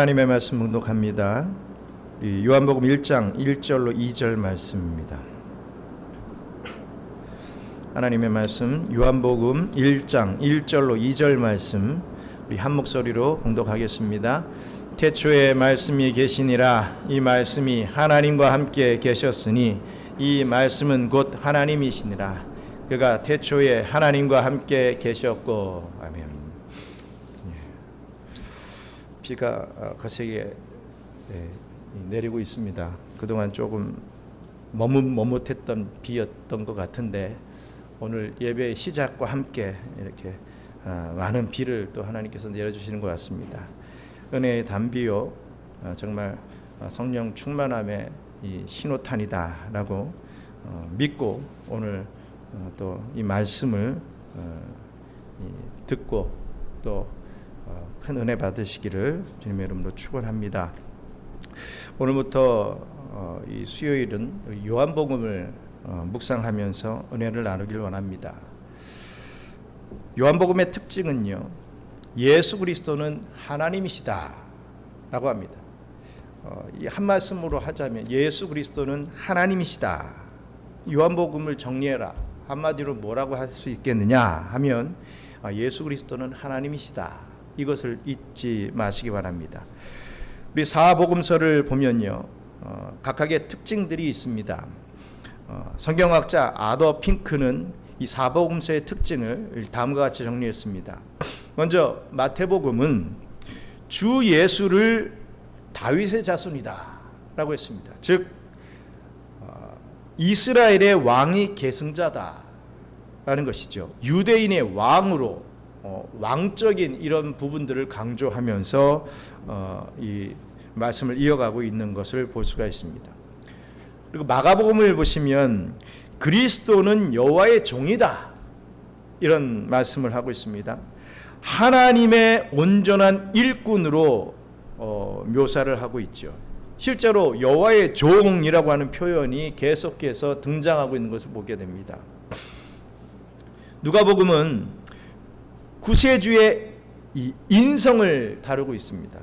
하나님의 말씀 묵독합니다. 요한복음 1장 1절로 2절 말씀입니다. 하나님의 말씀 요한복음 1장 1절로 2절 말씀 우리 한 목소리로 봉독하겠습니다. 태초에 말씀이 계시니라. 이 말씀이 하나님과 함께 계셨으니 이 말씀은 곧 하나님이시니라. 그가 태초에 하나님과 함께 계셨고. 아멘. 비가 거세게 내리고 있습니다. 그동안 조금 머뭇머뭇했던 비였던 것 같은데 오늘 예배의 시작과 함께 이렇게 많은 비를 또 하나님께서 내려주시는 것 같습니다. 은혜의 단비요, 정말 성령 충만함의 이 신호탄이다라고 믿고 오늘 또 이 말씀을 듣고 또 큰 은혜 받으시기를 주님의 이름으로 축원합니다. 오늘부터 이 수요일은 요한복음을 묵상하면서 은혜를 나누길 원합니다. 요한복음의 특징은요, 예수 그리스도는 하나님이시다 라고 합니다. 이 한 말씀으로 하자면 예수 그리스도는 하나님이시다. 요한복음을 정리해라. 한마디로 뭐라고 할 수 있겠느냐 하면 예수 그리스도는 하나님이시다. 이것을 잊지 마시기 바랍니다. 우리 사복음서를 보면요, 각각의 특징들이 있습니다. 성경학자 아더 핑크는 이 사복음서의 특징을 다음과 같이 정리했습니다. 먼저 마태복음은 주 예수를 다윗의 자손이다 라고 했습니다. 즉 이스라엘의 왕이 계승자다 라는 것이죠. 유대인의 왕으로 왕적인 이런 부분들을 강조하면서 이 말씀을 이어가고 있는 것을 볼 수가 있습니다. 그리고 마가복음을 보시면 그리스도는 여호와의 종이다 이런 말씀을 하고 있습니다. 하나님의 온전한 일꾼으로 묘사를 하고 있죠. 실제로 여호와의 종이라고 하는 표현이 계속해서 등장하고 있는 것을 보게 됩니다. 누가복음은 구세주의 이 인성을 다루고 있습니다.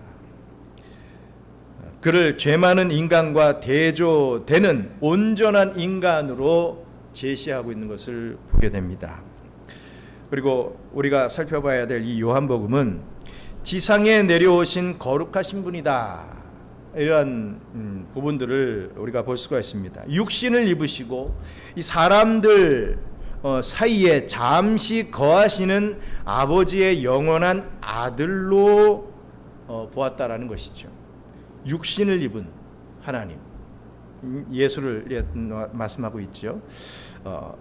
그를 죄 많은 인간과 대조되는 온전한 인간으로 제시하고 있는 것을 보게 됩니다. 그리고 우리가 살펴봐야 될 이 요한복음은 지상에 내려오신 거룩하신 분이다 이런 부분들을 우리가 볼 수가 있습니다. 육신을 입으시고 이 사람들 사이에 잠시 거하시는 아버지의 영원한 아들로 보았다라는 것이죠. 육신을 입은 하나님, 예수를 말씀하고 있죠.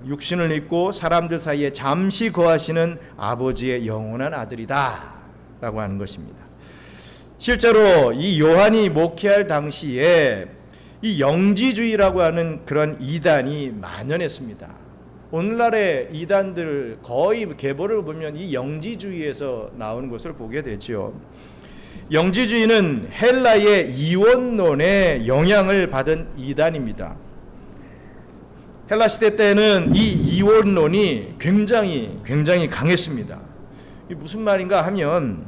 육신을 입고 사람들 사이에 잠시 거하시는 아버지의 영원한 아들이다 라고 하는 것입니다. 실제로 이 요한이 목회할 당시에 이 영지주의라고 하는 그런 이단이 만연했습니다. 오늘날의 이단들 거의 계보를 보면 이 영지주의에서 나오는 것을 보게 되죠. 영지주의는 헬라의 이원론의 영향을 받은 이단입니다. 헬라 시대 때는 이 이원론이 굉장히 강했습니다. 이게 무슨 말인가 하면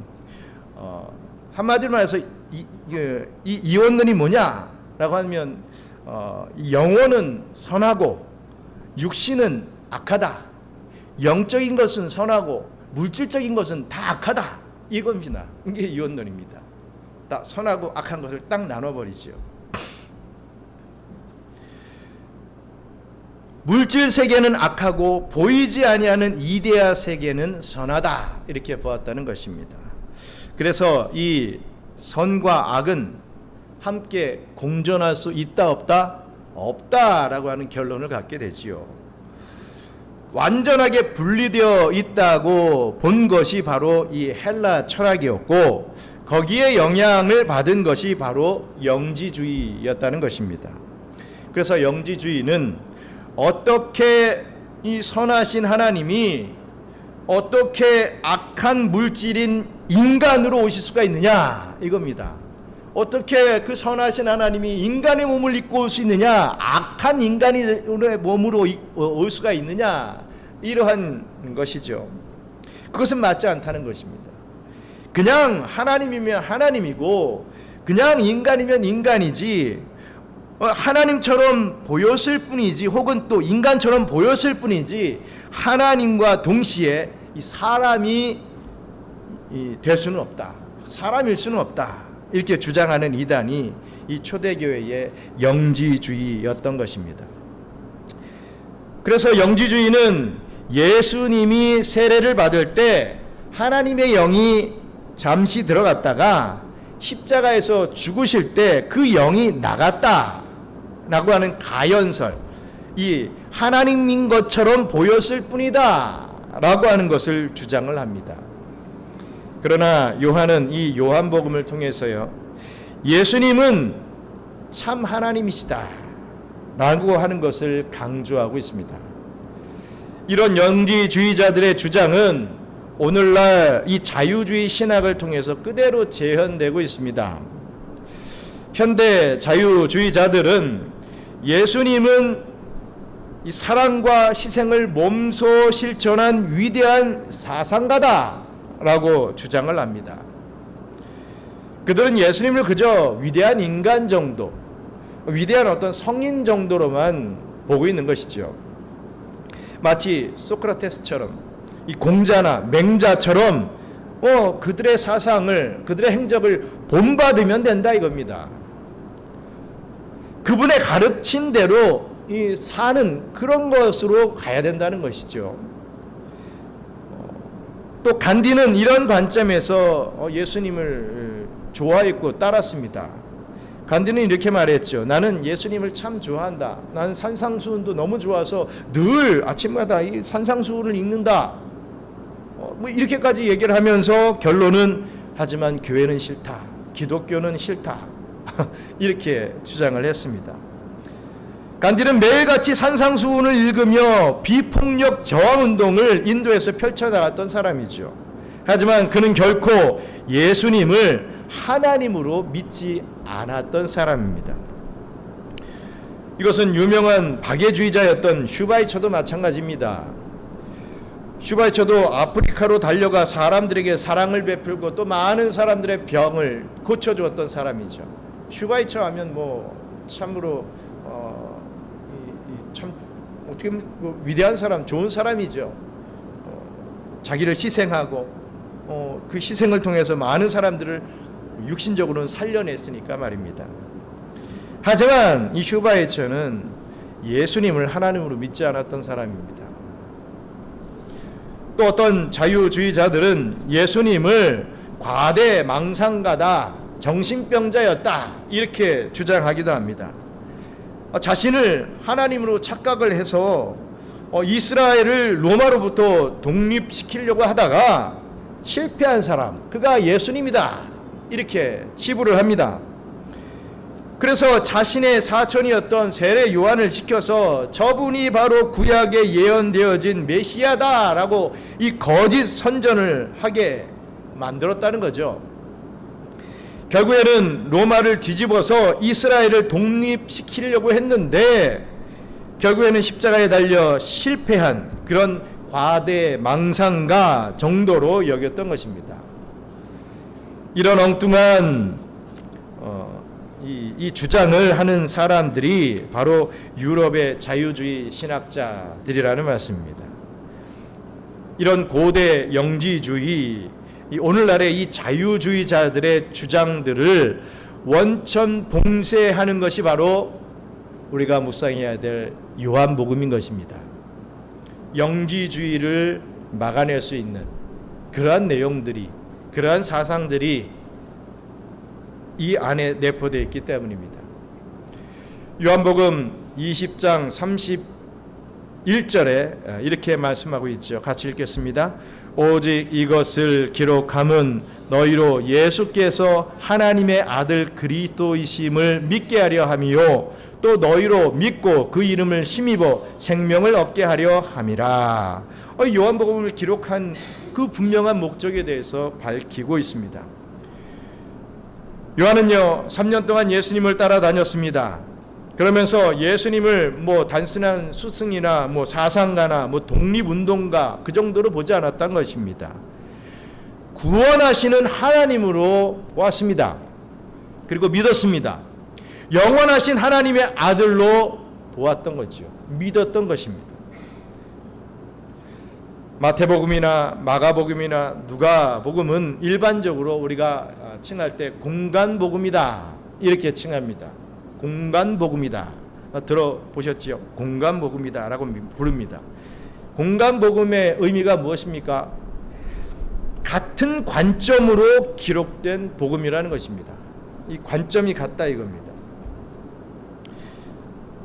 한마디로 말해서 이 이원론이 뭐냐라고 하면 영혼은 선하고 육신은 악하다. 영적인 것은 선하고 물질적인 것은 다 악하다. 이겁니다. 이게 이원론입니다. 딱 선하고 악한 것을 딱 나눠버리죠. 물질 세계는 악하고 보이지 아니하는 이데아 세계는 선하다. 이렇게 보았다는 것입니다. 그래서 이 선과 악은 함께 공존할 수 있다 없다? 없다라고 하는 결론을 갖게 되지요. 완전하게 분리되어 있다고 본 것이 바로 이 헬라 철학이었고 거기에 영향을 받은 것이 바로 영지주의였다는 것입니다. 그래서 영지주의는 어떻게 이 선하신 하나님이 어떻게 악한 물질인 인간으로 오실 수가 있느냐 이겁니다. 어떻게 그 선하신 하나님이 인간의 몸을 입고 올 수 있느냐, 악한 인간의 몸으로 올 수가 있느냐, 이러한 것이죠. 그것은 맞지 않다는 것입니다. 그냥 하나님이면 하나님이고 그냥 인간이면 인간이지 하나님처럼 보였을 뿐이지, 혹은 또 인간처럼 보였을 뿐이지 하나님과 동시에 이 사람이 될 수는 없다, 사람일 수는 없다, 이렇게 주장하는 이단이 이 초대교회의 영지주의였던 것입니다. 그래서 영지주의는 예수님이 세례를 받을 때 하나님의 영이 잠시 들어갔다가 십자가에서 죽으실 때 그 영이 나갔다라고 하는 가연설, 이 하나님인 것처럼 보였을 뿐이다 라고 하는 것을 주장을 합니다. 그러나 요한은 이 요한복음을 통해서요, 예수님은 참 하나님이시다 라고 하는 것을 강조하고 있습니다. 이런 영지주의자들의 주장은 오늘날 이 자유주의 신학을 통해서 그대로 재현되고 있습니다. 현대 자유주의자들은 예수님은 이 사랑과 희생을 몸소 실천한 위대한 사상가다라고 주장을 합니다. 그들은 예수님을 그저 위대한 인간 정도, 위대한 어떤 성인 정도로만 보고 있는 것이죠. 마치 소크라테스처럼, 이 공자나 맹자처럼 그들의 사상을, 그들의 행적을 본받으면 된다 이겁니다. 그분의 가르친 대로 이 사는 그런 것으로 가야 된다는 것이죠. 또 간디는 이런 관점에서 예수님을 좋아했고 따랐습니다. 간디는 이렇게 말했죠. 나는 예수님을 참 좋아한다. 나는 산상수훈도 너무 좋아서 늘 아침마다 이 산상수훈을 읽는다. 뭐 이렇게까지 얘기를 하면서 결론은 하지만 교회는 싫다, 기독교는 싫다 이렇게 주장을 했습니다. 간디는 매일같이 산상수훈을 읽으며 비폭력 저항운동을 인도에서 펼쳐나갔던 사람이죠. 하지만 그는 결코 예수님을 하나님으로 믿지 않았던 사람입니다. 이것은 유명한 박애주의자였던 슈바이처도 마찬가지입니다. 슈바이처도 아프리카로 달려가 사람들에게 사랑을 베풀고 또 많은 사람들의 병을 고쳐주었던 사람이죠. 슈바이처 하면 참으로 참 어떻게 보면 위대한 사람, 좋은 사람이죠. 자기를 희생하고 그 희생을 통해서 많은 사람들을 육신적으로는 살려냈으니까 말입니다. 하지만 이 슈바이처는 예수님을 하나님으로 믿지 않았던 사람입니다. 또 어떤 자유주의자들은 예수님을 과대망상가다, 정신병자였다 이렇게 주장하기도 합니다. 자신을 하나님으로 착각을 해서 이스라엘을 로마로부터 독립시키려고 하다가 실패한 사람, 그가 예수님이다 이렇게 치부를 합니다. 그래서 자신의 사촌이었던 세례 요한을 시켜서 저분이 바로 구약에 예언되어진 메시아다라고 이 거짓 선전을 하게 만들었다는 거죠. 결국에는 로마를 뒤집어서 이스라엘을 독립시키려고 했는데 결국에는 십자가에 달려 실패한 그런 과대망상가 정도로 여겼던 것입니다. 이런 엉뚱한 이 주장을 하는 사람들이 바로 유럽의 자유주의 신학자들이라는 말씀입니다. 이런 고대 영지주의, 오늘날의 이 자유주의자들의 주장들을 원천 봉쇄하는 것이 바로 우리가 묵상해야 될 요한복음인 것입니다. 영지주의를 막아낼 수 있는 그러한 내용들이, 그러한 사상들이 이 안에 내포되어 있기 때문입니다. 요한복음 20장 31절에 이렇게 말씀하고 있죠. 같이 읽겠습니다. 오직 이것을 기록함은 너희로 예수께서 하나님의 아들 그리스도이심을 믿게 하려 함이요 또 너희로 믿고 그 이름을 힘입어 생명을 얻게 하려 함이라. 요한복음을 기록한 그 분명한 목적에 대해서 밝히고 있습니다. 요한은요 3년 동안 예수님을 따라다녔습니다. 그러면서 예수님을 단순한 스승이나 사상가나 독립운동가 그 정도로 보지 않았던 것입니다. 구원하시는 하나님으로 보았습니다. 그리고 믿었습니다. 영원하신 하나님의 아들로 보았던 거죠. 믿었던 것입니다. 마태복음이나 마가복음이나 누가복음은 일반적으로 우리가 칭할 때 공간복음이다 이렇게 칭합니다. 공간복음이다. 들어보셨지요? 공간복음이다 라고 부릅니다. 공간복음의 의미가 무엇입니까? 같은 관점으로 기록된 복음이라는 것입니다. 이 관점이 같다 이겁니다.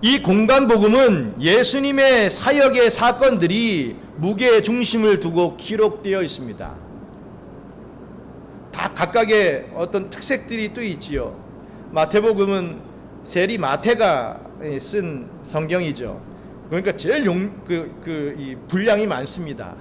이 공간복음은 예수님의 사역의 사건들이 무게 중심을 두고 기록되어 있습니다. 다 각각의 어떤 특색들이 또 있지요. 마태복음은 세리 마태가 쓴 성경이죠. 그러니까 제일 이 분량이 많습니다.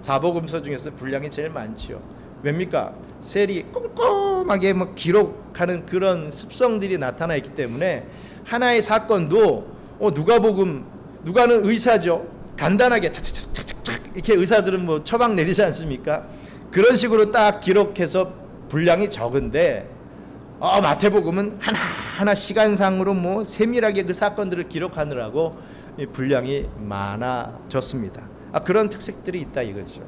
사복음서 중에서 분량이 제일 많지요. 왜입니까? 세리 꼼꼼하게 기록하는 그런 습성들이 나타나 있기 때문에 하나의 사건도 누가는 의사죠. 간단하게 착착착착착 이렇게 의사들은 처방 내리지 않습니까? 그런 식으로 딱 기록해서 분량이 적은데 마태복음은 하나하나 시간상으로 세밀하게 그 사건들을 기록하느라고 분량이 많아졌습니다. 그런 특색들이 있다 이거죠.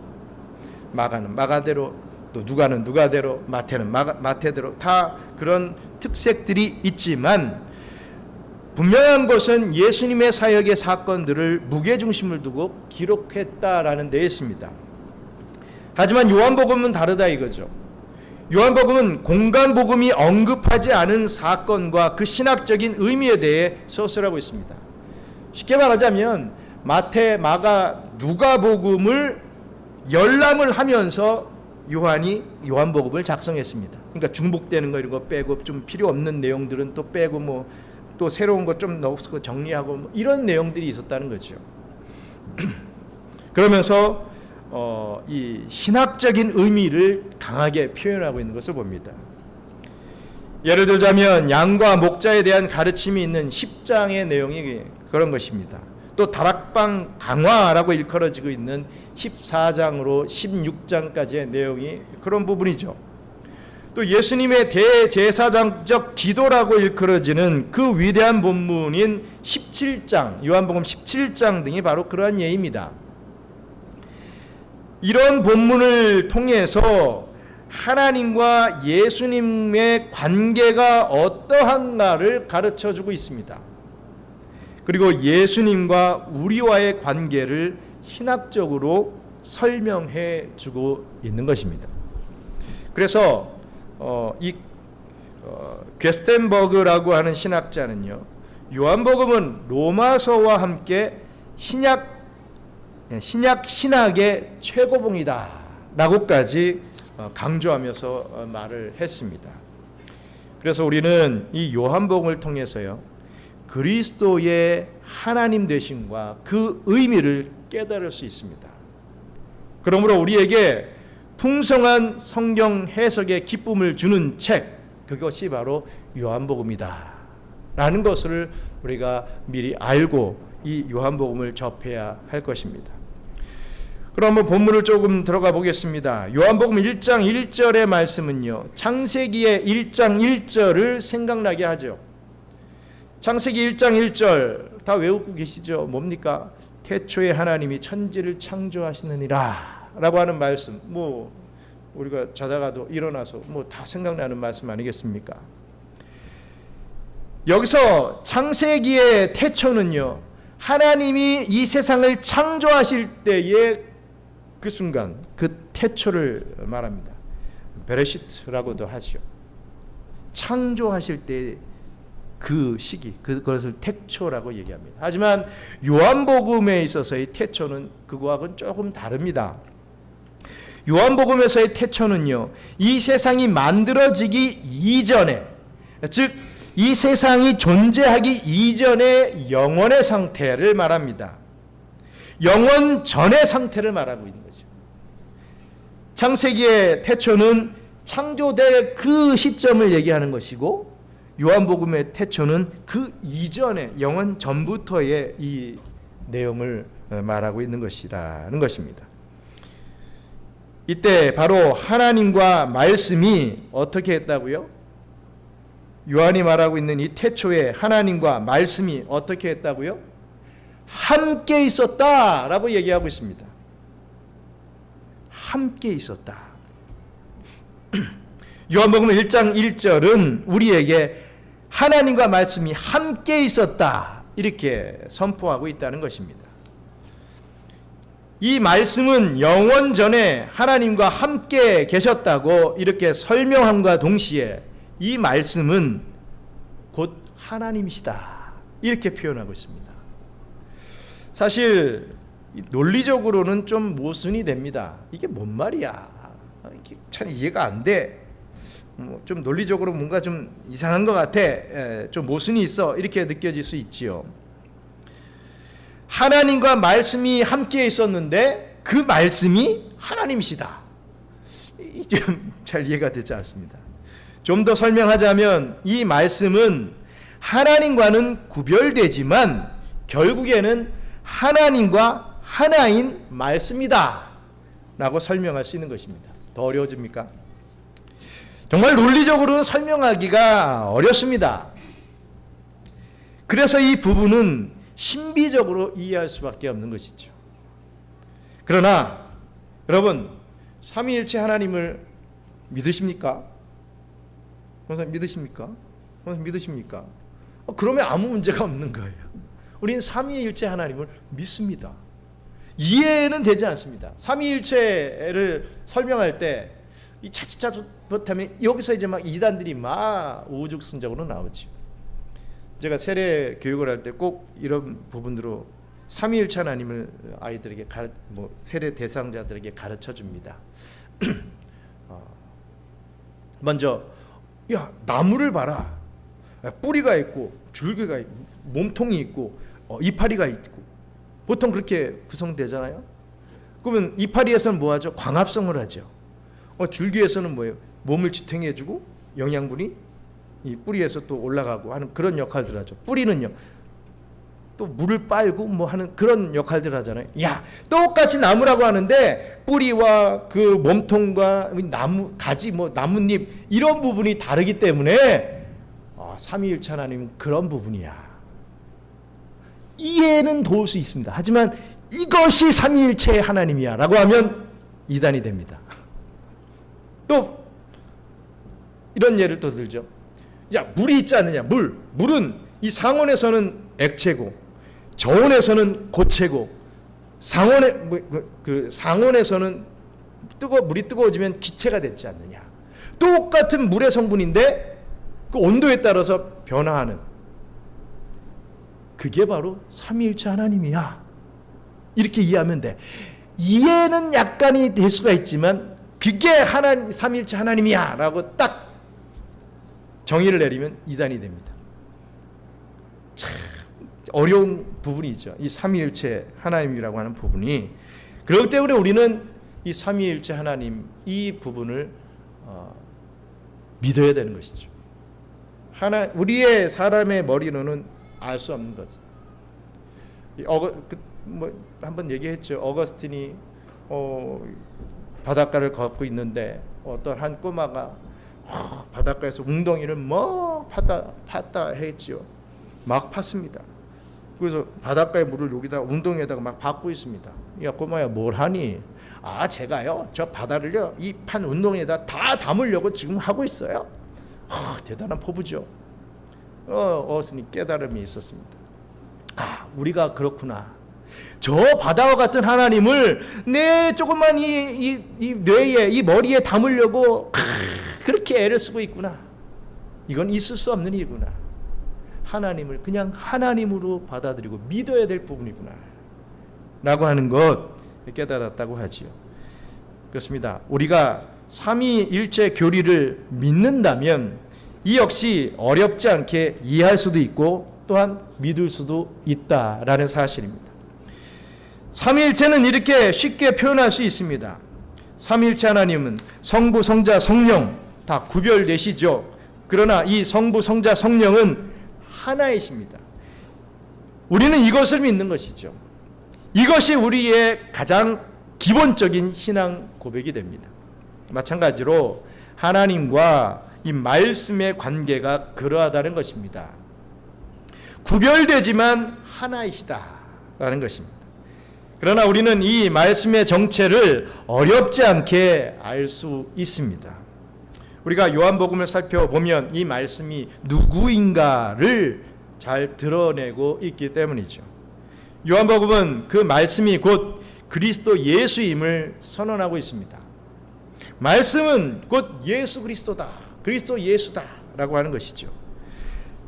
마가는 마가대로, 또 누가는 누가대로, 마태는 마태대로 다 그런 특색들이 있지만 분명한 것은 예수님의 사역의 사건들을 무게중심을 두고 기록했다라는 데 있습니다. 하지만 요한복음은 다르다 이거죠. 요한복음은 공간복음이 언급하지 않은 사건과 그 신학적인 의미에 대해 서술하고 있습니다. 쉽게 말하자면 마태, 마가, 누가복음을 열람을 하면서 요한이 요한복음을 작성했습니다. 그러니까 중복되는 거 이런 거 빼고 좀 필요 없는 내용들은 또 빼고 또 새로운 거 좀 넣고 정리하고 이런 내용들이 있었다는 거죠. 그러면서 이 신학적인 의미를 강하게 표현하고 있는 것을 봅니다. 예를 들자면 양과 목자에 대한 가르침이 있는 10장의 내용이 그런 것입니다. 또 다락방 강화라고 일컬어지고 있는 14장으로 16장까지의 내용이 그런 부분이죠. 또 예수님의 대제사장적 기도라고 일컬어지는 그 위대한 본문인 17장, 요한복음 17장 등이 바로 그러한 예입니다. 이런 본문을 통해서 하나님과 예수님의 관계가 어떠한가를 가르쳐주고 있습니다. 그리고 예수님과 우리와의 관계를 신학적으로 설명해 주고 있는 것입니다. 그래서 괴스텐버그라고 하는 신학자는요, 요한복음은 로마서와 함께 신학의 최고봉이다 라고까지 강조하면서 말을 했습니다. 그래서 우리는 이 요한복음을 통해서요, 그리스도의 하나님 되심과 그 의미를 깨달을 수 있습니다. 그러므로 우리에게 풍성한 성경 해석의 기쁨을 주는 책, 그것이 바로 요한복음이다 라는 것을 우리가 미리 알고 이 요한복음을 접해야 할 것입니다. 그럼 한번 본문을 조금 들어가 보겠습니다. 요한복음 1장 1절의 말씀은요, 창세기의 1장 1절을 생각나게 하죠. 창세기 1장 1절 다 외우고 계시죠? 뭡니까? 태초에 하나님이 천지를 창조하시느니라 라고 하는 말씀, 우리가 자다가도 일어나서 다 생각나는 말씀 아니겠습니까? 여기서 창세기의 태초는요, 하나님이 이 세상을 창조하실 때의 그 순간, 그 태초를 말합니다. 베레시트라고도 하죠. 창조하실 때 그 시기, 그것을 태초라고 얘기합니다. 하지만 요한복음에 있어서의 태초는 그거하고는 조금 다릅니다. 요한복음에서의 태초는요, 이 세상이 만들어지기 이전에, 즉 이 세상이 존재하기 이전의 영원의 상태를 말합니다. 영원 전의 상태를 말하고 있는 거죠. 창세기의 태초는 창조될 그 시점을 얘기하는 것이고, 요한복음의 태초는 그 이전의 영원 전부터의 이 내용을 말하고 있는 것이라는 것입니다. 이때 바로 하나님과 말씀이 어떻게 했다고요? 요한이 말하고 있는 이 태초에 하나님과 말씀이 어떻게 했다고요? 함께 있었다라고 얘기하고 있습니다. 함께 있었다. 요한복음 1장 1절은 우리에게 하나님과 말씀이 함께 있었다 이렇게 선포하고 있다는 것입니다. 이 말씀은 영원 전에 하나님과 함께 계셨다고 이렇게 설명함과 동시에 이 말씀은 곧 하나님이시다 이렇게 표현하고 있습니다. 사실 논리적으로는 좀 모순이 됩니다. 이게 뭔 말이야? 이게 참 이해가 안 돼. 좀 논리적으로 뭔가 좀 이상한 것 같아. 좀 모순이 있어. 이렇게 느껴질 수 있지요. 하나님과 말씀이 함께 있었는데 그 말씀이 하나님이시다. 좀 잘 이해가 되지 않습니다. 좀 더 설명하자면 이 말씀은 하나님과는 구별되지만 결국에는 하나님과 하나인 말씀이다 라고 설명할 수 있는 것입니다. 더 어려워집니까? 정말 논리적으로는 설명하기가 어렵습니다. 그래서 이 부분은 신비적으로 이해할 수밖에 없는 것이죠. 그러나 여러분 삼위일체 하나님을 믿으십니까? 선생님 믿으십니까? 선생님 믿으십니까? 그러면 아무 문제가 없는 거예요. 우리는 삼위일체 하나님을 믿습니다. 이해는 되지 않습니다. 삼위일체를 설명할 때 이 자칫 못하면 여기서 이제 막 이단들이 막 우죽순적으로 나오죠. 제가 세례 교육을 할 때 꼭 이런 부분으로 삼위일체 하나님을 아이들에게 세례 대상자들에게 가르쳐 줍니다. 먼저 야 나무를 봐라. 뿌리가 있고 줄기가 있고 몸통이 있고 이파리가 있고 보통 그렇게 구성되잖아요. 그러면 이파리에서는 뭐하죠? 광합성을 하죠. 줄기에서는 뭐예요? 몸을 지탱해주고 영양분이 이 뿌리에서 또 올라가고 하는 그런 역할들 하죠. 뿌리는요 또 물을 빨고 뭐 하는 그런 역할들 하잖아요. 야 똑같이 나무라고 하는데 뿌리와 그 몸통과 나무 가지 뭐 나뭇잎 이런 부분이 다르기 때문에 삼위일체 하나님은 그런 부분이야. 이해는 도울 수 있습니다. 하지만 이것이 삼위일체의 하나님이야 라고 하면 이단이 됩니다. 또 이런 예를 또 들죠. 야 물이 있지 않느냐. 물은 이 상온에서는 액체고 저온에서는 고체고 상온에서는 물이 뜨거워지면 기체가 됐지 않느냐. 똑같은 물의 성분인데 그 온도에 따라서 변화하는 그게 바로 삼위일체 하나님이야. 이렇게 이해하면 돼. 이해는 약간이 될 수가 있지만 그게 삼위일체 하나님이야 라고 딱 정의를 내리면 이단이 됩니다. 참 어려운 부분이 있죠. 이 삼위일체 하나님이라고 하는 부분이. 그렇기 때문에 우리는 이 삼위일체 하나님 이 부분을 믿어야 되는 것이죠. 우리의 사람의 머리로는 알 수 없는 것. 한번 얘기했죠. 어거스틴이 바닷가를 걷고 있는데 어떤 한 꼬마가 바닷가에서 웅덩이를 막 팠다 했지요. 막 팠습니다. 그래서 바닷가의 물을 여기다 웅덩이에다가 막 받고 있습니다. 야 꼬마야 뭘 하니? 제가요 저 바다를요 이 판 웅덩이에다 다 담으려고 지금 하고 있어요. 대단한 포부죠. 어스니 깨달음이 있었습니다. 우리가 그렇구나. 저 바다와 같은 하나님을 내 조그만 이 뇌에 이 머리에 담으려고 그렇게 애를 쓰고 있구나. 이건 있을 수 없는 일이구나. 하나님을 그냥 하나님으로 받아들이고 믿어야 될 부분이구나 라고 하는 것 깨달았다고 하지요. 그렇습니다. 우리가 삼위일체 교리를 믿는다면 이 역시 어렵지 않게 이해할 수도 있고 또한 믿을 수도 있다라는 사실입니다. 삼위일체는 이렇게 쉽게 표현할 수 있습니다. 삼위일체 하나님은 성부, 성자, 성령 다 구별되시죠. 그러나 이 성부, 성자, 성령은 하나이십니다. 우리는 이것을 믿는 것이죠. 이것이 우리의 가장 기본적인 신앙 고백이 됩니다. 마찬가지로 하나님과 이 말씀의 관계가 그러하다는 것입니다. 구별되지만 하나이시다라는 것입니다. 그러나 우리는 이 말씀의 정체를 어렵지 않게 알 수 있습니다. 우리가 요한복음을 살펴보면 이 말씀이 누구인가를 잘 드러내고 있기 때문이죠. 요한복음은 그 말씀이 곧 그리스도 예수임을 선언하고 있습니다. 말씀은 곧 예수 그리스도다, 그리스도 예수다라고 하는 것이죠.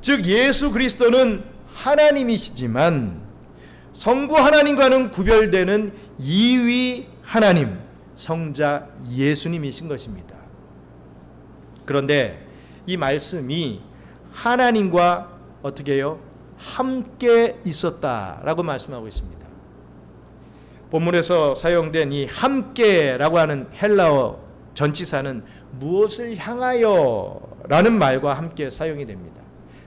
즉 예수 그리스도는 하나님이시지만 성부 하나님과는 구별되는 이위 하나님, 성자 예수님이신 것입니다. 그런데 이 말씀이 하나님과 어떻게 해요? 함께 있었다라고 말씀하고 있습니다. 본문에서 사용된 이 함께라고 하는 헬라어 전치사는 무엇을 향하여 라는 말과 함께 사용이 됩니다.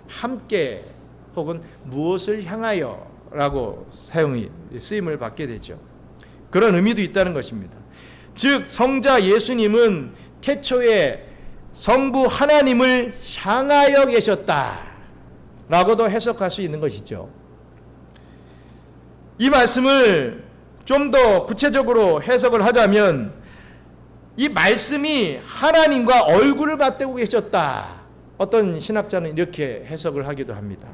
함께 혹은 무엇을 향하여 라고 사용이 쓰임을 받게 되죠. 그런 의미도 있다는 것입니다. 즉 성자 예수님은 태초에 성부 하나님을 향하여 계셨다 라고도 해석할 수 있는 것이죠. 이 말씀을 좀 더 구체적으로 해석을 하자면 이 말씀이 하나님과 얼굴을 맞대고 계셨다. 어떤 신학자는 이렇게 해석을 하기도 합니다.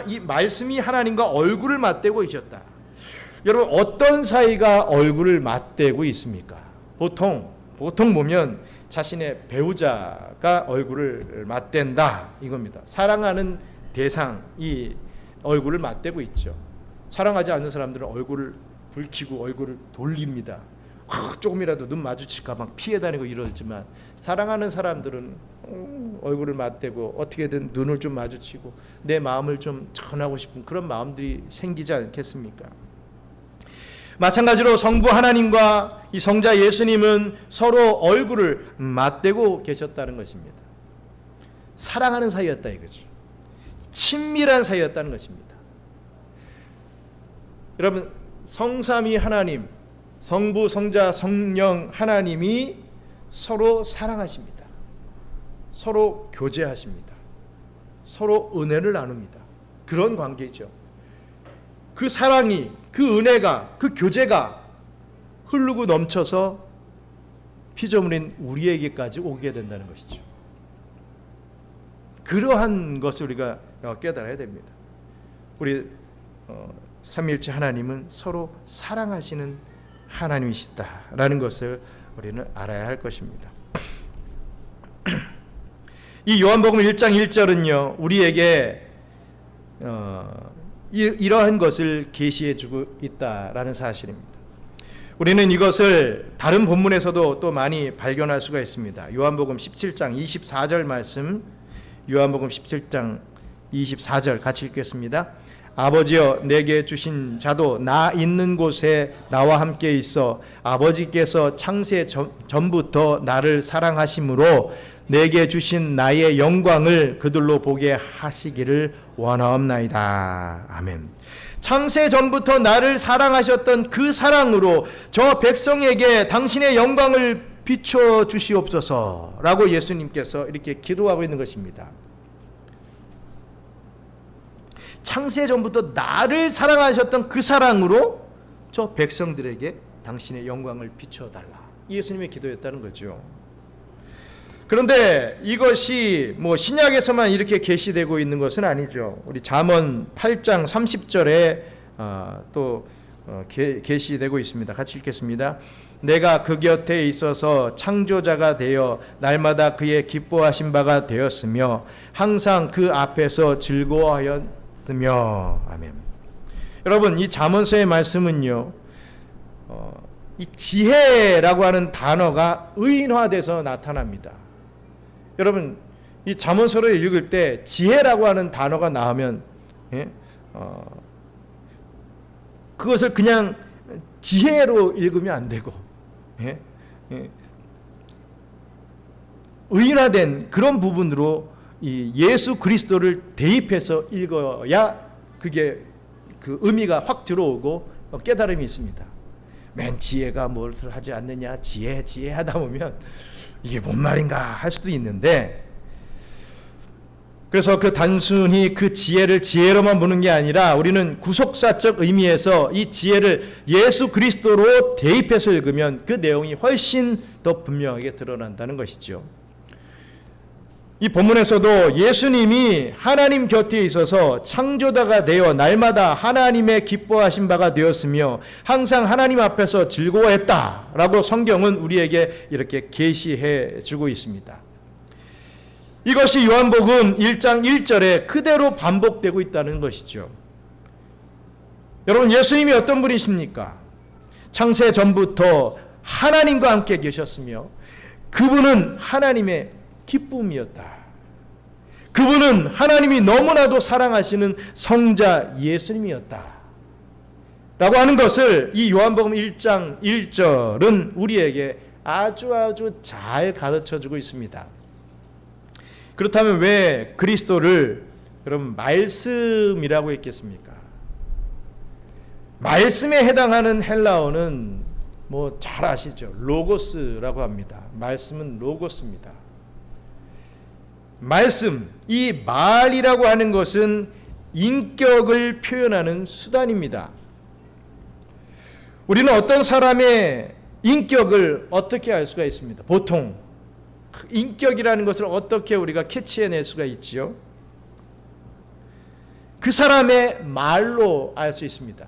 이 말씀이 하나님과 얼굴을 맞대고 계셨다. 여러분 어떤 사이가 얼굴을 맞대고 있습니까? 보통 보면 자신의 배우자가 얼굴을 맞댄다 이겁니다. 사랑하는 대상이 얼굴을 맞대고 있죠. 사랑하지 않는 사람들은 얼굴을 붉히고 얼굴을 돌립니다. 조금이라도 눈 마주칠까 막 피해 다니고 이러지만 사랑하는 사람들은 얼굴을 맞대고 어떻게든 눈을 좀 마주치고 내 마음을 좀 전하고 싶은 그런 마음들이 생기지 않겠습니까? 마찬가지로 성부 하나님과 이 성자 예수님은 서로 얼굴을 맞대고 계셨다는 것입니다. 사랑하는 사이였다 이거죠. 친밀한 사이였다는 것입니다. 여러분 성삼위 하나님, 성부, 성자, 성령 하나님이 서로 사랑하십니다. 서로 교제하십니다. 서로 은혜를 나눕니다. 그런 관계죠. 그 사랑이, 그 은혜가, 그 교제가 흐르고 넘쳐서 피조물인 우리에게까지 오게 된다는 것이죠. 그러한 것을 우리가 깨달아야 됩니다. 우리 삼위일체 하나님은 서로 사랑하시는 하나님이시다라는 것을 우리는 알아야 할 것입니다. 이 요한복음 1장 1절은요 우리에게 이러한 것을 계시해 주고 있다라는 사실입니다. 우리는 이것을 다른 본문에서도 또 많이 발견할 수가 있습니다. 요한복음 17장 24절 말씀, 요한복음 17장 24절 같이 읽겠습니다. 아버지여 내게 주신 자도 나 있는 곳에 나와 함께 있어 아버지께서 창세 전부터 나를 사랑하심으로 내게 주신 나의 영광을 그들로 보게 하시기를 원하옵나이다. 아멘. 창세 전부터 나를 사랑하셨던 그 사랑으로 저 백성에게 당신의 영광을 비춰 주시옵소서라고 예수님께서 이렇게 기도하고 있는 것입니다. 창세 전부터 나를 사랑하셨던 그 사랑으로 저 백성들에게 당신의 영광을 비춰달라. 예수님의 기도였다는 거죠. 그런데 이것이 신약에서만 이렇게 계시되고 있는 것은 아니죠. 우리 잠언 8장 30절에 또 계시되고 있습니다. 같이 읽겠습니다. 내가 그 곁에 있어서 창조자가 되어 날마다 그의 기뻐하신 바가 되었으며 항상 그 앞에서 즐거워하였으며. 아멘. 여러분 이 잠언서의 말씀은요 이 지혜라고 하는 단어가 의인화돼서 나타납니다. 여러분 이 잠언서를 읽을 때 지혜라고 하는 단어가 나오면 그것을 그냥 지혜로 읽으면 안 되고 의인화된 그런 부분으로 이 예수 그리스도를 대입해서 읽어야 그게 그 의미가 확 들어오고 깨달음이 있습니다. 맨 지혜가 무엇을 하지 않느냐 지혜 하다 보면 이게 뭔 말인가 할 수도 있는데, 그래서 그 단순히 그 지혜를 지혜로만 보는 게 아니라 우리는 구속사적 의미에서 이 지혜를 예수 그리스도로 대입해서 읽으면 그 내용이 훨씬 더 분명하게 드러난다는 것이죠. 이 본문에서도 예수님이 하나님 곁에 있어서 창조자가 되어 날마다 하나님의 기뻐하신 바가 되었으며 항상 하나님 앞에서 즐거워했다라고 성경은 우리에게 이렇게 계시해 주고 있습니다. 이것이 요한복음 1장 1절에 그대로 반복되고 있다는 것이죠. 여러분, 예수님이 어떤 분이십니까? 창세 전부터 하나님과 함께 계셨으며 그분은 하나님의 기쁨이었다. 그분은 하나님이 너무나도 사랑하시는 성자 예수님이었다 라고 하는 것을 이 요한복음 1장 1절은 우리에게 아주 잘 가르쳐주고 있습니다. 그렇다면 왜 그리스도를 그럼 말씀이라고 했겠습니까? 말씀에 해당하는 헬라어는 뭐 잘 아시죠? 로고스라고 합니다. 말씀은 로고스입니다. 말씀, 이 말이라고 하는 것은 인격을 표현하는 수단입니다. 우리는 어떤 사람의 인격을 어떻게 알 수가 있습니다. 보통 인격이라는 것을 어떻게 우리가 캐치해낼 수가 있지요? 그 사람의 말로 알 수 있습니다.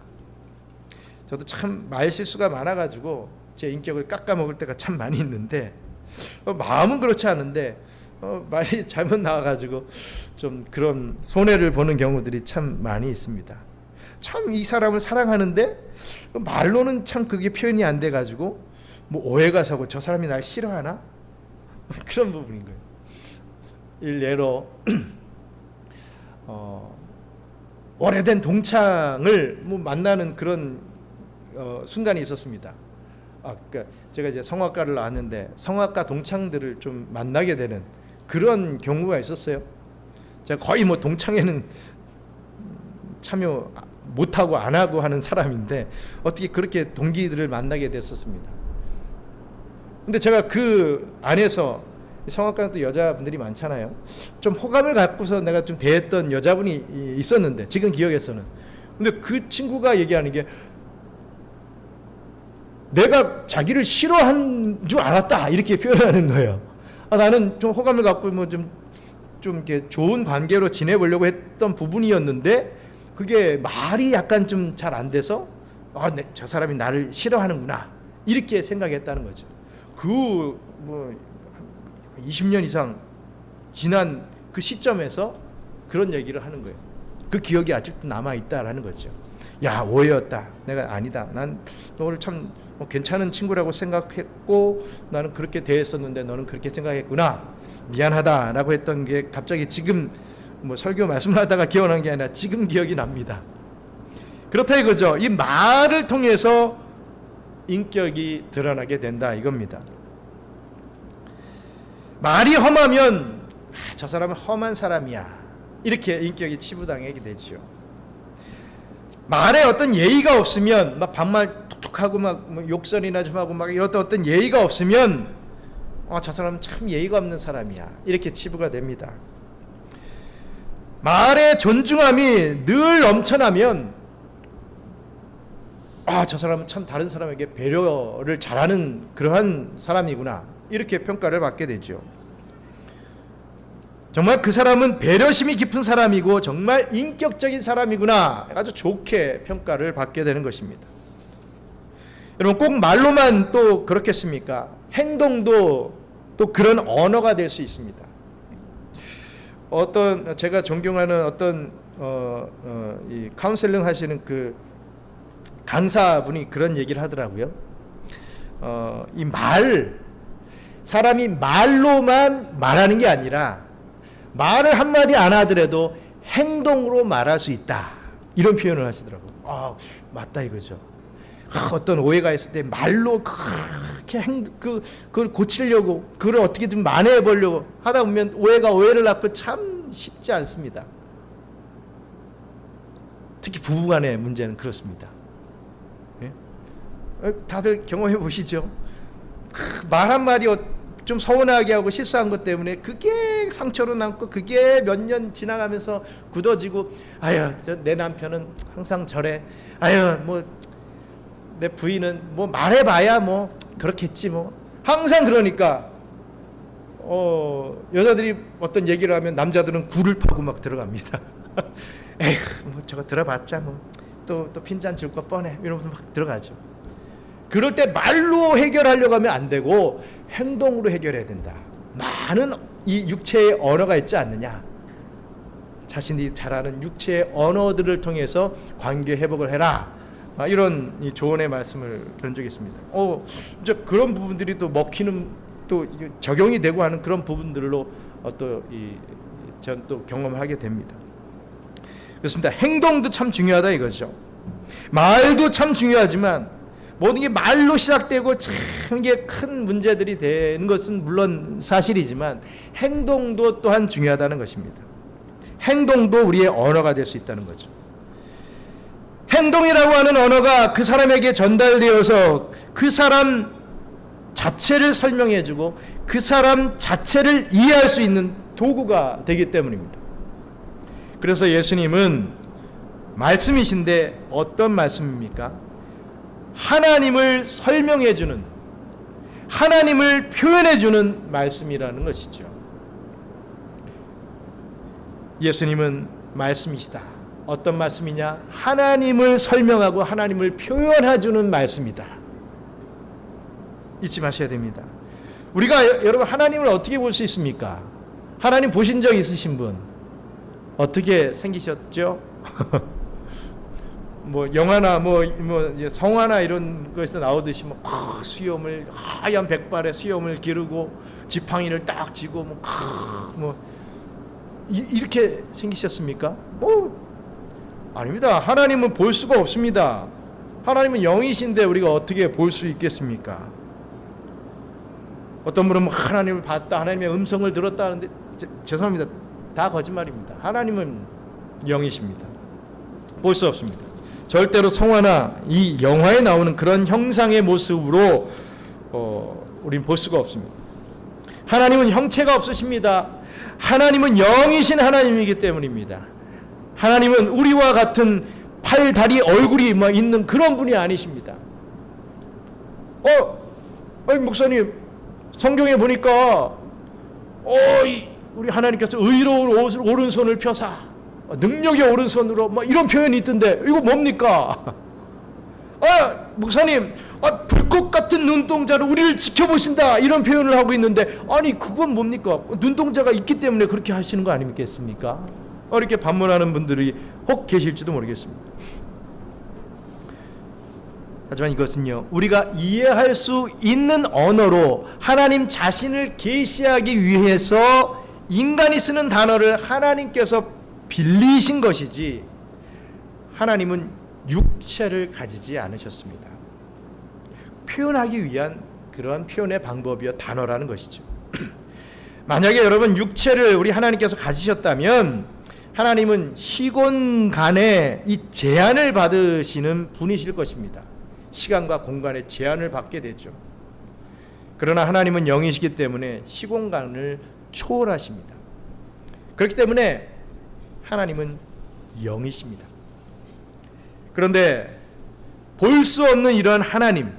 저도 참 말 실수가 많아가지고 제 인격을 깎아먹을 때가 참 많이 있는데 마음은 그렇지 않은데 말이 잘못 나와가지고 좀 그런 손해를 보는 경우들이 참 많이 있습니다. 참 이 사람을 사랑하는데 말로는 참 그게 표현이 안 돼가지고 뭐 오해가 사고 저 사람이 날 싫어하나? 그런 부분인 거예요. 일례로 오래된 동창을 뭐 만나는 그런 순간이 있었습니다. 그러니까 제가 이제 성악가를 나왔는데 성악가 동창들을 좀 만나게 되는 그런 경우가 있었어요. 제가 거의 뭐 동창회는 참여 못하고 안 하고 하는 사람인데 어떻게 그렇게 동기들을 만나게 됐었습니다. 근데 제가 그 안에서 성악가는 또 여자분들이 많잖아요. 좀 호감을 갖고서 내가 좀 대했던 여자분이 있었는데 지금 기억에서는. 근데 그 친구가 얘기하는 게 내가 자기를 싫어한 줄 알았다 이렇게 표현하는 거예요. 나는 좀 호감을 갖고 뭐 좀 이렇게 좋은 관계로 지내보려고 했던 부분이었는데 그게 말이 약간 좀 잘 안 돼서 저 사람이 나를 싫어하는구나 이렇게 생각했다는 거죠. 그 뭐 20년 이상 지난 그 시점에서 그런 얘기를 하는 거예요. 그 기억이 아직도 남아 있다라는 거죠. 야, 오해였다. 내가 아니다. 난 너를 참 괜찮은 친구라고 생각했고 나는 그렇게 대했었는데 너는 그렇게 생각했구나. 미안하다라고 했던 게 갑자기 지금 뭐 설교 말씀을 하다가 기억난 게 아니라 지금 기억이 납니다. 그렇다 이거죠. 이 말을 통해서 인격이 드러나게 된다 이겁니다. 말이 험하면 저 사람은 험한 사람이야 이렇게 인격이 치부당하게 되죠. 말에 어떤 예의가 없으면 막 반말 툭툭하고 막 욕설이나 좀 하고 막 이런 어떤 예의가 없으면 저 사람은 참 예의가 없는 사람이야 이렇게 치부가 됩니다. 말의 존중함이 늘 넘쳐나면 저 사람은 참 다른 사람에게 배려를 잘하는 그러한 사람이구나 이렇게 평가를 받게 되죠. 정말 그 사람은 배려심이 깊은 사람이고 정말 인격적인 사람이구나 아주 좋게 평가를 받게 되는 것입니다. 여러분, 꼭 말로만 또 그렇겠습니까? 행동도 또 그런 언어가 될 수 있습니다. 어떤 제가 존경하는 어떤 이 카운셀링 하시는 그 강사분이 그런 얘기를 하더라고요. 이 사람이 말로만 말하는 게 아니라 말을 한마디 안 하더라도 행동으로 말할 수 있다 이런 표현을 하시더라고요. 맞다 이거죠. 어떤 오해가 있을 때 말로 그렇게 그걸 고치려고 그걸 어떻게든 만회해 보려고 하다 보면 오해가 오해를 낳고 참 쉽지 않습니다. 특히 부부간의 문제는 그렇습니다. 다들 경험해 보시죠. 말 한마디 좀 서운하게 하고 실수한 것 때문에 그게 상처로 남고 그게 몇 년 지나가면서 굳어지고, 아유 내 남편은 항상 저래, 아유 뭐 내 부인은 뭐 말해봐야 뭐 그렇겠지, 뭐 항상 그러니까 여자들이 어떤 얘기를 하면 남자들은 굴을 파고 막 들어갑니다. 에휴 뭐 저거 들어봤자 뭐 또 핀잔 줄 거 뻔해 이러면서 막 들어가죠. 그럴 때 말로 해결하려고 하면 안 되고 행동으로 해결해야 된다. 많은 이 육체의 언어가 있지 않느냐, 자신이 잘하는 육체의 언어들을 통해서 관계 회복을 해라, 이런 이 조언의 말씀을 드린 적이 있습니다. 이제 그런 부분들이 또 먹히는, 또 적용이 되고 하는 그런 부분들로 전 또 경험하게 됩니다. 그렇습니다. 행동도 참 중요하다 이거죠. 말도 참 중요하지만 모든 게 말로 시작되고 참 이게 큰 문제들이 되는 것은 물론 사실이지만 행동도 또한 중요하다는 것입니다. 행동도 우리의 언어가 될 수 있다는 거죠. 행동이라고 하는 언어가 그 사람에게 전달되어서 그 사람 자체를 설명해주고 그 사람 자체를 이해할 수 있는 도구가 되기 때문입니다. 그래서 예수님은 말씀이신데 어떤 말씀입니까? 하나님을 설명해주는, 하나님을 표현해주는 말씀이라는 것이죠. 예수님은 말씀이시다. 어떤 말씀이냐? 하나님을 설명하고 하나님을 표현해주는 말씀이다. 잊지 마셔야 됩니다. 우리가 여러분 하나님을 어떻게 볼 수 있습니까? 하나님 보신 적 있으신 분? 어떻게 생기셨죠? 뭐 영화나 뭐 성화나 이런 것에서 나오듯이 뭐 수염을, 하얀 백발에 수염을 기르고 지팡이를 딱 쥐고 이렇게 생기셨습니까? 아닙니다. 하나님은 볼 수가 없습니다. 하나님은 영이신데 우리가 어떻게 볼 수 있겠습니까? 어떤 분은 하나님을 봤다, 하나님의 음성을 들었다 하는데 죄송합니다. 다 거짓말입니다. 하나님은 영이십니다. 볼 수 없습니다. 절대로 성화나 이 영화에 나오는 그런 형상의 모습으로 우린 볼 수가 없습니다. 하나님은 형체가 없으십니다. 하나님은 영이신 하나님이기 때문입니다. 하나님은 우리와 같은 팔, 다리, 얼굴이 있는 그런 분이 아니십니다. 목사님, 성경에 보니까 우리 하나님께서 의로운 오른손을 펴사 능력의 오른손으로 이런 표현이 있던데 이거 뭡니까? 목사님, 불꽃 같은 눈동자로 우리를 지켜보신다 이런 표현을 하고 있는데, 아니 그건 뭡니까? 눈동자가 있기 때문에 그렇게 하시는 거 아니겠습니까? 이렇게 반문하는 분들이 혹 계실지도 모르겠습니다. 하지만 이것은요, 우리가 이해할 수 있는 언어로 하나님 자신을 계시하기 위해서 인간이 쓰는 단어를 하나님께서 빌리신 것이지, 하나님은 육체를 가지지 않으셨습니다. 표현하기 위한 그러한 표현의 방법이요, 단어라는 것이죠. 만약에 여러분 육체를 우리 하나님께서 가지셨다면 하나님은 시공간에 이 제한을 받으시는 분이실 것입니다. 시간과 공간의 제한을 받게 되죠. 그러나 하나님은 영이시기 때문에 시공간을 초월하십니다. 그렇기 때문에 하나님은 영이십니다. 그런데 볼 수 없는 이런 하나님,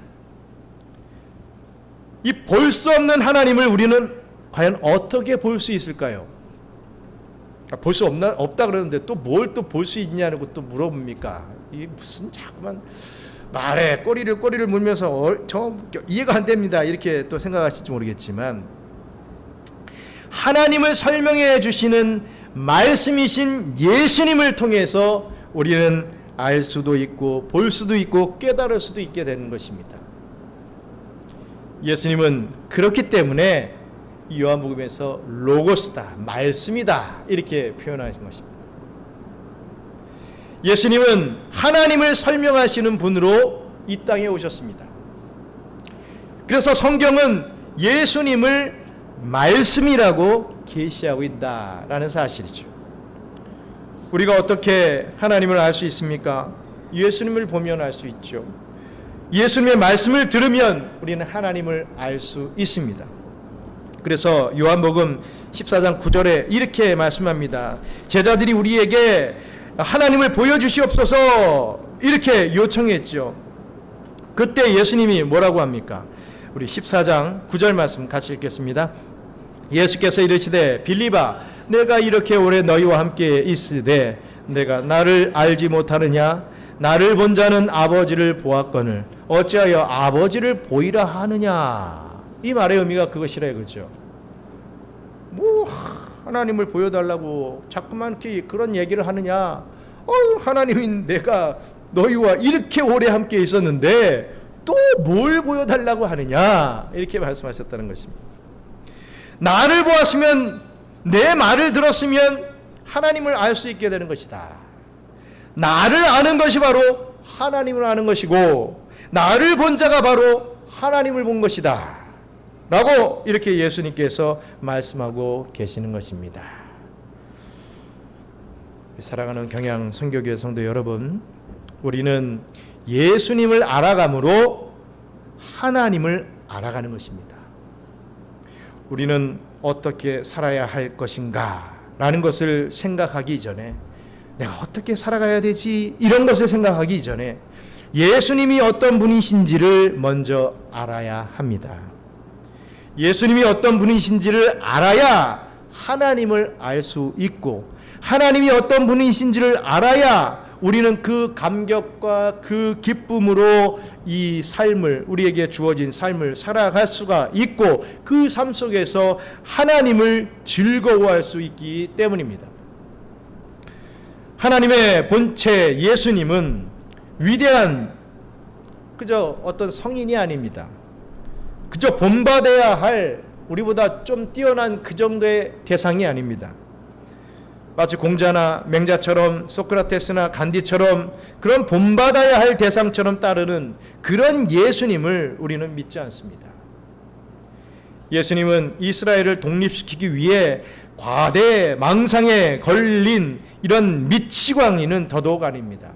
이 볼 수 없는 하나님을 우리는 과연 어떻게 볼 수 있을까요? 볼 수 없다 그러는데 또 뭘 또 볼 수 있냐는 것도 물어봅니까? 이게 무슨 자꾸만 말에 꼬리를 물면서 저 이해가 안 됩니다 이렇게 또 생각하실지 모르겠지만, 하나님을 설명해 주시는 말씀이신 예수님을 통해서 우리는 알 수도 있고 볼 수도 있고 깨달을 수도 있게 되는 것입니다. 예수님은 그렇기 때문에 요한복음에서 로고스다, 말씀이다 이렇게 표현하신 것입니다. 예수님은 하나님을 설명하시는 분으로 이 땅에 오셨습니다. 그래서 성경은 예수님을 말씀이라고 계시하고 있다라는 사실이죠. 우리가 어떻게 하나님을 알 수 있습니까? 예수님을 보면 알 수 있죠. 예수님의 말씀을 들으면 우리는 하나님을 알 수 있습니다. 그래서 요한복음 14장 9절에 이렇게 말씀합니다. 제자들이 우리에게 하나님을 보여주시옵소서 이렇게 요청했죠. 그때 예수님이 뭐라고 합니까? 우리 14장 9절 말씀 같이 읽겠습니다. 예수께서 이르시되 빌립아 내가 이렇게 오래 너희와 함께 있으되 내가 나를 알지 못하느냐? 나를 본 자는 아버지를 보았거늘 어찌하여 아버지를 보이라 하느냐? 이 말의 의미가 그것이라 그러죠. 뭐 하나님을 보여달라고 자꾸만 이렇게 그런 얘기를 하느냐? 하나님이 내가 너희와 이렇게 오래 함께 있었는데 또 뭘 보여달라고 하느냐? 이렇게 말씀하셨다는 것입니다. 나를 보았으면, 내 말을 들었으면 하나님을 알 수 있게 되는 것이다. 나를 아는 것이 바로 하나님을 아는 것이고 나를 본 자가 바로 하나님을 본 것이다 라고 이렇게 예수님께서 말씀하고 계시는 것입니다. 사랑하는 경양 선교교회 성도 여러분, 우리는 예수님을 알아감으로 하나님을 알아가는 것입니다. 우리는 어떻게 살아야 할 것인가 라는 것을 생각하기 전에, 내가 어떻게 살아가야 되지 이런 것을 생각하기 전에 예수님이 어떤 분이신지를 먼저 알아야 합니다. 예수님이 어떤 분이신지를 알아야 하나님을 알 수 있고, 하나님이 어떤 분이신지를 알아야 우리는 그 감격과 그 기쁨으로 이 삶을, 우리에게 주어진 삶을 살아갈 수가 있고 그 삶 속에서 하나님을 즐거워할 수 있기 때문입니다. 하나님의 본체 예수님은 위대한 그저 어떤 성인이 아닙니다. 그저 본받아야 할, 우리보다 좀 뛰어난 그 정도의 대상이 아닙니다. 마치 공자나 맹자처럼, 소크라테스나 간디처럼 그런 본받아야 할 대상처럼 따르는 그런 예수님을 우리는 믿지 않습니다. 예수님은 이스라엘을 독립시키기 위해 과대 망상에 걸린 이런 미치광이는 더더욱 아닙니다.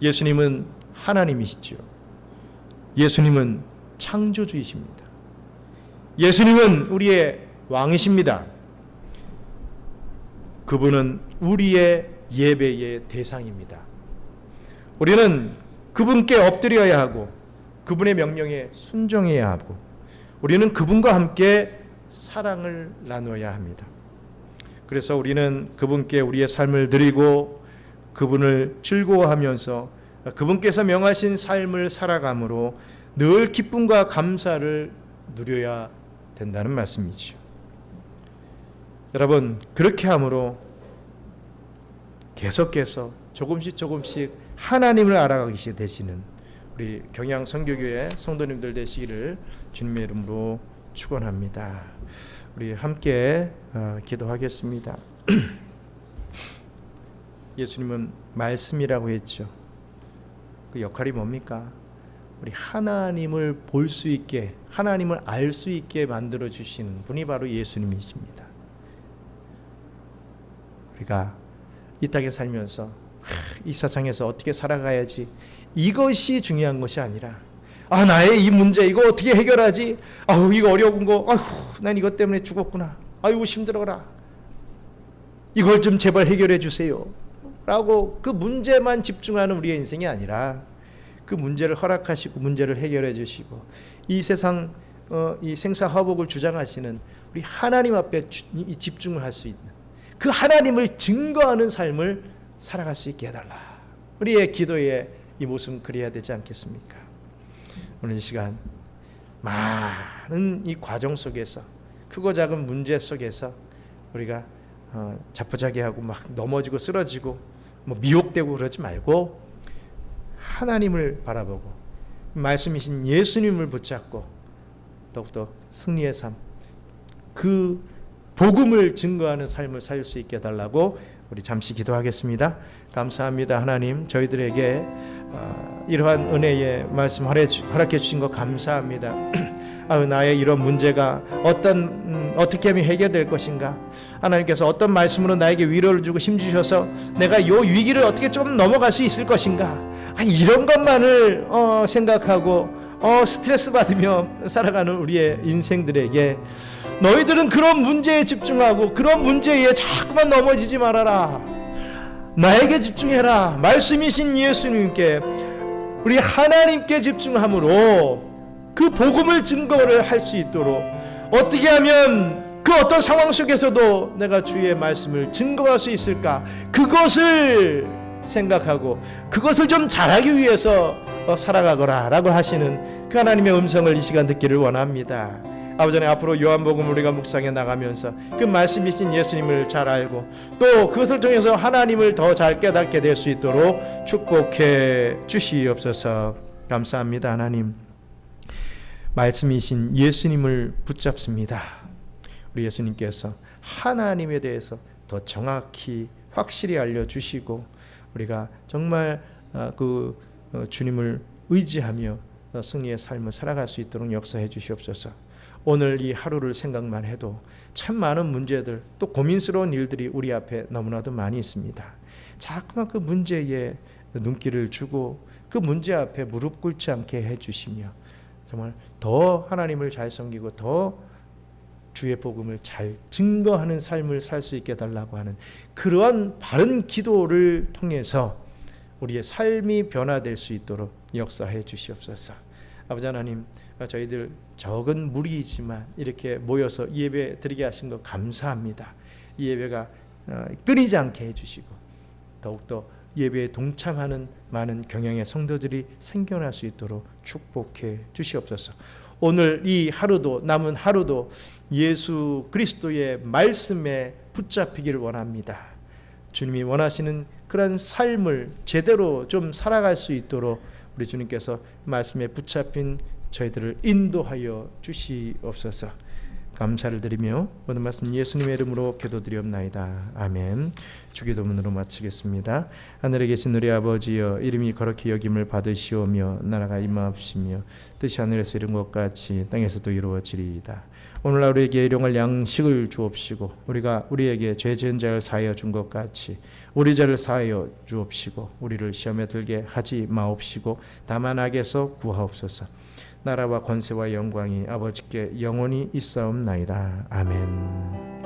예수님은 하나님이시죠. 예수님은 창조주이십니다. 예수님은 우리의 왕이십니다. 그분은 우리의 예배의 대상입니다. 우리는 그분께 엎드려야 하고 그분의 명령에 순종해야 하고 우리는 그분과 함께 사랑을 나눠야 합니다. 그래서 우리는 그분께 우리의 삶을 드리고 그분을 즐거워하면서 그분께서 명하신 삶을 살아감으로 늘 기쁨과 감사를 누려야 된다는 말씀이죠. 여러분, 그렇게 함으로 계속해서 조금씩 하나님을 알아가게 되시는 우리 경양 선교교회 성도님들 되시기를 주님의 이름으로 축원합니다. 우리 함께 기도하겠습니다. 예수님은 말씀이라고 했죠. 그 역할이 뭡니까? 우리 하나님을 볼 수 있게, 하나님을 알 수 있게 만들어 주시는 분이 바로 예수님이십니다. 우리가 이 땅에 살면서 이 세상에서 어떻게 살아가야지, 이것이 중요한 것이 아니라 나의 이 문제 이거 어떻게 해결하지? 이거 어려운 거, 난 이것 때문에 죽었구나. 아이고 힘들어라. 이걸 좀 제발 해결해 주세요. 라고 그 문제만 집중하는 우리의 인생이 아니라 그 문제를 허락하시고 문제를 해결해 주시고 이 세상 이 생사화복을 주장하시는 우리 하나님 앞에 집중을 할 수 있는 그 하나님을 증거하는 삶을 살아갈 수 있게 해달라. 우리의 기도의 이 모습은 그래야 되지 않겠습니까? 오늘 이 시간 많은 이 과정 속에서, 크고 작은 문제 속에서 우리가 자포자기하고 막 넘어지고 쓰러지고 미혹되고 그러지 말고 하나님을 바라보고 말씀이신 예수님을 붙잡고 더욱더 승리의 삶, 그 복음을 증거하는 삶을 살 수 있게 해달라고 우리 잠시 기도하겠습니다. 감사합니다. 하나님, 저희들에게 이러한 은혜의 말씀 허락해 주신 것 감사합니다. 나의 이런 문제가 어떻게 하면 해결될 것인가? 하나님께서 어떤 말씀으로 나에게 위로를 주고 힘 주셔서 내가 이 위기를 어떻게 좀 넘어갈 수 있을 것인가? 이런 것만을 생각하고 스트레스 받으며 살아가는 우리의 인생들에게 너희들은 그런 문제에 집중하고 그런 문제에 자꾸만 넘어지지 말아라. 나에게 집중해라. 말씀이신 예수님께, 우리 하나님께 집중함으로 그 복음을 증거를 할 수 있도록, 어떻게 하면 그 어떤 상황 속에서도 내가 주의 말씀을 증거할 수 있을까, 그것을 생각하고 그것을 좀 잘하기 위해서 살아가거라 라고 하시는 그 하나님의 음성을 이 시간 듣기를 원합니다. 아버지 하나님, 앞으로 요한복음 우리가 묵상해 나가면서 그 말씀이신 예수님을 잘 알고 또 그것을 통해서 하나님을 더 잘 깨닫게 될 수 있도록 축복해 주시옵소서. 감사합니다. 하나님, 말씀이신 예수님을 붙잡습니다. 우리 예수님께서 하나님에 대해서 더 정확히 확실히 알려주시고 우리가 정말 주님을 의지하며 승리의 삶을 살아갈 수 있도록 역사해 주시옵소서. 오늘 이 하루를 생각만 해도 참 많은 문제들, 또 고민스러운 일들이 우리 앞에 너무나도 많이 있습니다. 자꾸만 그 문제에 눈길을 주고 그 문제 앞에 무릎 꿇지 않게 해주시며 정말 더 하나님을 잘 섬기고 더 주의 복음을 잘 증거하는 삶을 살 수 있게 해달라고 하는 그러한 바른 기도를 통해서 우리의 삶이 변화될 수 있도록 역사해 주시옵소서. 아버지 하나님, 저희들 적은 무리이지만 이렇게 모여서 예배 드리게 하신 것 감사합니다. 이 예배가 끊이지 않게 해주시고 더욱더 예배에 동참하는 많은 경영의 성도들이 생겨날 수 있도록 축복해 주시옵소서. 오늘 이 하루도, 남은 하루도 예수 그리스도의 말씀에 붙잡히기를 원합니다. 주님이 원하시는 그런 삶을 제대로 좀 살아갈 수 있도록 우리 주님께서 말씀에 붙잡힌 저희들을 인도하여 주시옵소서. 감사를 드리며 모든 말씀 예수님의 이름으로 기도드리옵나이다. 아멘. 주기도문으로 마치겠습니다. 하늘에 계신 우리 아버지여, 이름이 거룩히 여김을 받으시오며 나라가 임하옵시며 뜻이 하늘에서 이룬 것 같이 땅에서도 이루어지리이다. 오늘날 우리에게 일용할 양식을 주옵시고 우리가 우리에게 죄 지은 자를 사하여 준 것 같이 우리 죄를 사하여 주옵시고 우리를 시험에 들게 하지 마옵시고 다만 악에서 구하옵소서. 나라와 권세와 영광이 아버지께 영원히 있사옵나이다. 아멘.